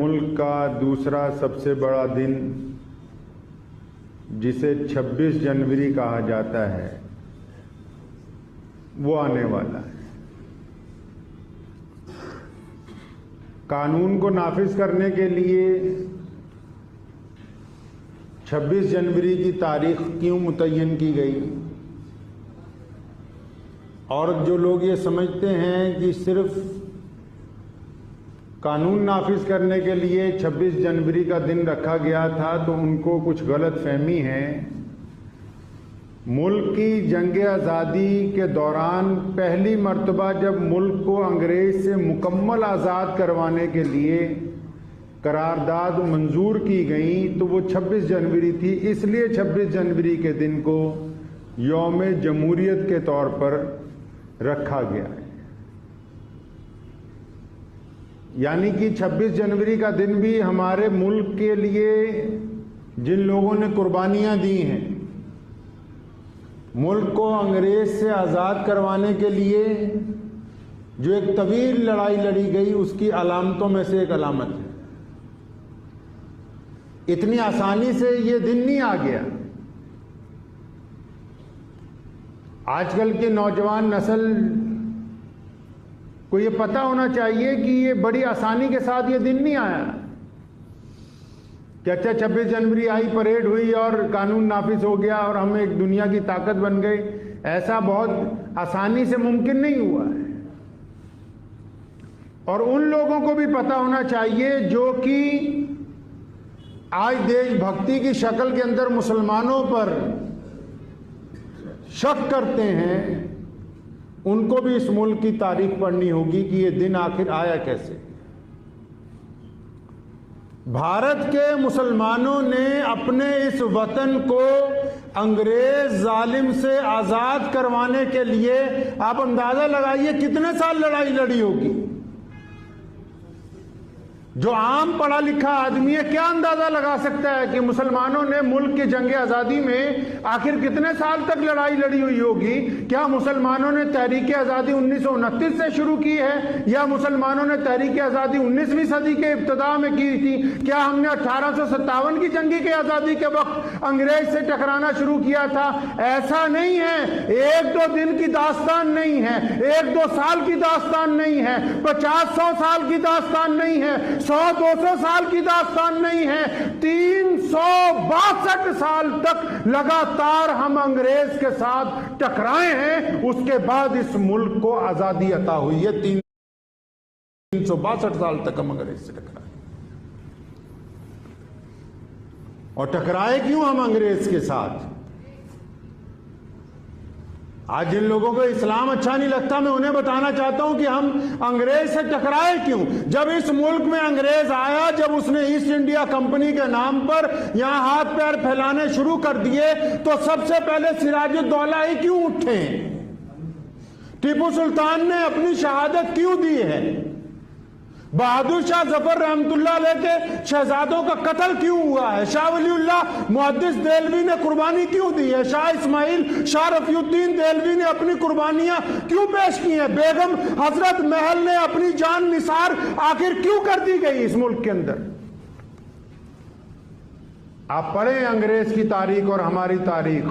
मुल्क का दूसरा सबसे बड़ा दिन जिसे 26 जनवरी कहा जाता है वो आने वाला है। कानून को नाफिज करने के लिए 26 जनवरी की तारीख क्यों मुतय्यन की गई? और जो लोग ये समझते हैं कि सिर्फ कानून नाफिज करने के लिए 26 जनवरी का दिन रखा गया था, तो उनको कुछ गलत फहमी है। मुल्क की जंग आज़ादी के दौरान पहली मर्तबा जब मुल्क को अंग्रेज से मुकम्मल आज़ाद करवाने के लिए करारदाद मंजूर की गई तो वो 26 जनवरी थी। इसलिए 26 जनवरी के दिन को यौम जमहूरियत के तौर पर रखा गया है। यानी कि 26 जनवरी का दिन भी हमारे मुल्क के लिए जिन लोगों ने कुर्बानियां दी हैं, मुल्क को अंग्रेज से आज़ाद करवाने के लिए जो एक तवील लड़ाई लड़ी गई, उसकी अलामतों में से एक अलामत है। इतनी आसानी से ये दिन नहीं आ गया। आजकल के नौजवान नस्ल को ये पता होना चाहिए कि ये बड़ी आसानी के साथ ये दिन नहीं आया कि अच्छा 26 जनवरी आई, परेड हुई और कानून नाफिज हो गया और हम एक दुनिया की ताकत बन गए। ऐसा बहुत आसानी से मुमकिन नहीं हुआ है। और उन लोगों को भी पता होना चाहिए जो कि आज देशभक्ति की शक्ल के अंदर मुसलमानों पर शक करते हैं, उनको भी इस मुल्क की तारीख पढ़नी होगी कि ये दिन आखिर आया कैसे। भारत के मुसलमानों ने अपने इस वतन को अंग्रेज जालिम से आजाद करवाने के लिए, आप अंदाजा लगाइए कितने साल लड़ाई लड़ी होगी। जो आम पढ़ा लिखा आदमी है क्या अंदाजा लगा सकता है कि मुसलमानों ने मुल्क की जंग आज़ादी में आखिर कितने साल तक लड़ाई लड़ी हुई होगी? क्या मुसलमानों ने तहरीक आज़ादी 1929 से शुरू की है, या मुसलमानों ने तहरीक आज़ादी 19वीं सदी के इब्तिदा में की थी? क्या हमने 1857 की जंगी की आज़ादी के वक्त अंग्रेज से टकराना शुरू किया था? ऐसा नहीं है। एक दो दिन की दास्तान नहीं है, एक दो साल की दास्तान नहीं है, 50-100 साल की दास्तान नहीं है, 100-200 साल की दास्तान नहीं है। 362 साल तक लगातार हम अंग्रेज के साथ टकराए हैं। उसके बाद इस मुल्क को आजादी अता हुई है। 362 साल तक हम अंग्रेज से टकराए। और टकराए क्यों हम अंग्रेज के साथ? आज जिन लोगों को इस्लाम अच्छा नहीं लगता, मैं उन्हें बताना चाहता हूं कि हम अंग्रेज से टकराए क्यों। जब इस मुल्क में अंग्रेज आया, जब उसने ईस्ट इंडिया कंपनी के नाम पर यहां हाथ पैर फैलाने शुरू कर दिए, तो सबसे पहले सिराजुद्दौला ही क्यों उठे? टीपू सुल्तान ने अपनी शहादत क्यों दी है? बहादुर शाह जफर रहमतुल्लाह अलैह के शहजादों का कत्ल क्यों हुआ है? शाह वलीउल्लाह मुहद्दिस देलवी ने कुर्बानी क्यों दी है? शाह इस्माइल शाह रफीउद्दीन देलवी ने अपनी कुर्बानियां क्यों पेश की हैं? बेगम हजरत महल ने अपनी जान निसार आखिर क्यों कर दी गई इस मुल्क के अंदर? आप पढ़ें अंग्रेज की तारीख और हमारी तारीख।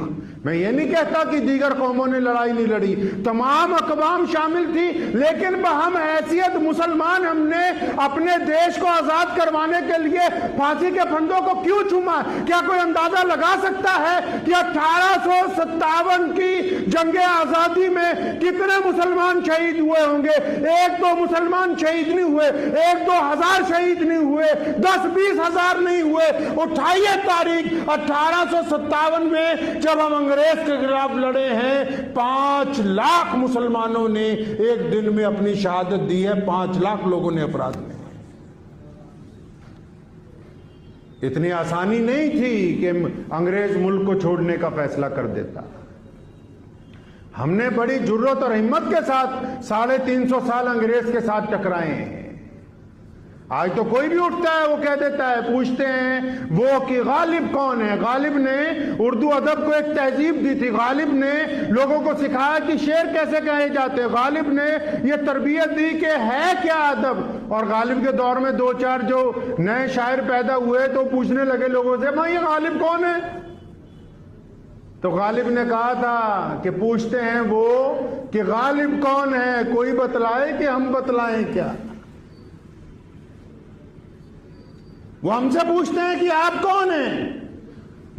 मैं ये नहीं कहता कि दीगर कौमों ने लड़ाई नहीं लड़ी, तमाम अक़वाम शामिल थी, लेकिन बहम हैसियत मुसलमान हमने अपने देश को आजाद करवाने के लिए फांसी के फंदों को क्यों चूमा? क्या कोई अंदाजा लगा सकता है कि 1857 की जंग आजादी में कितने मुसलमान शहीद हुए होंगे? एक दो मुसलमान शहीद नहीं हुए, 1-2 हजार शहीद नहीं हुए, 10-20 हजार नहीं हुए। उठाइए तारीख 1857 में जब हम अंग्रेज के खिलाफ लड़े हैं, 5 लाख मुसलमानों ने एक दिन में अपनी शहादत दी है। 5 लाख लोगों ने अपराध में। इतनी आसानी नहीं थी कि अंग्रेज मुल्क को छोड़ने का फैसला कर देता। हमने बड़ी जुर्रत और हिम्मत के साथ 350 साल अंग्रेज के साथ टकराए हैं। आज तो कोई भी उठता है वो कह देता है, पूछते हैं वो कि गालिब कौन है। गालिब ने उर्दू अदब को एक तहजीब दी थी, गालिब ने लोगों को सिखाया कि शेर कैसे कहे जाते हैं, गालिब ने ये तरबियत दी कि है क्या अदब। और गालिब के दौर में दो चार जो नए शायर पैदा हुए तो पूछने लगे लोगों से, भाई ये गालिब कौन है? तो गालिब ने कहा था कि पूछते हैं वो कि गालिब कौन है, कोई बतलाए कि हम बतलाएं क्या? वो हमसे पूछते हैं कि आप कौन हैं।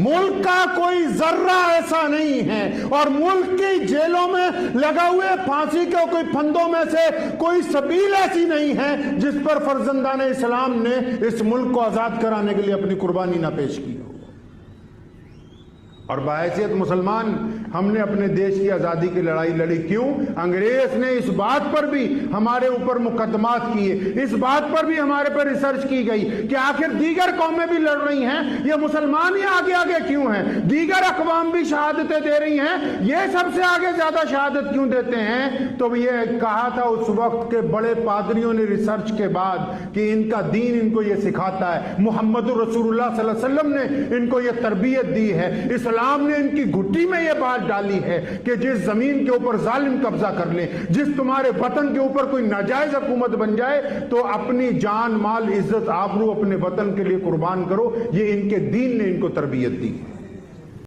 मुल्क का कोई जर्रा ऐसा नहीं है और मुल्क की जेलों में लगा हुए फांसी के कोई फंदों में से कोई सबील ऐसी नहीं है जिस पर फर्जंदान इस्लाम ने इस मुल्क को आजाद कराने के लिए अपनी कुर्बानी ना पेश की हो। और बाहैसियत मुसलमान हमने अपने देश की आज़ादी की लड़ाई लड़ी क्यों? अंग्रेज ने इस बात पर भी हमारे ऊपर मुकदमात किए, इस बात पर भी हमारे पर रिसर्च की गई कि आखिर दीगर कौमें भी लड़ रही हैं, ये मुसलमान ही आगे आगे क्यों हैं? दीगर अक़वाम भी शहादतें दे रही हैं, ये सबसे आगे ज्यादा शहादत क्यों देते हैं? तो ये कहा था उस वक्त के बड़े पादरियों ने रिसर्च के बाद कि इनका दीन इनको ये सिखाता है, मुहम्मद रसूलुल्लाह सल्लल्लाहु अलैहि वसल्लम ने इनको ये तरबियत दी है, इस्लाम ने इनकी घुट्टी में यह बात डाली है कि जिस जमीन के ऊपर जालिम कब्जा कर ले, जिस तुम्हारे वतन के ऊपर कोई नाजायज हुकूमत बन जाए तो अपनी जान माल इज्जत आबरू अपने वतन के लिए कुर्बान करो। ये इनके दीन ने इनको तरबियत दी है।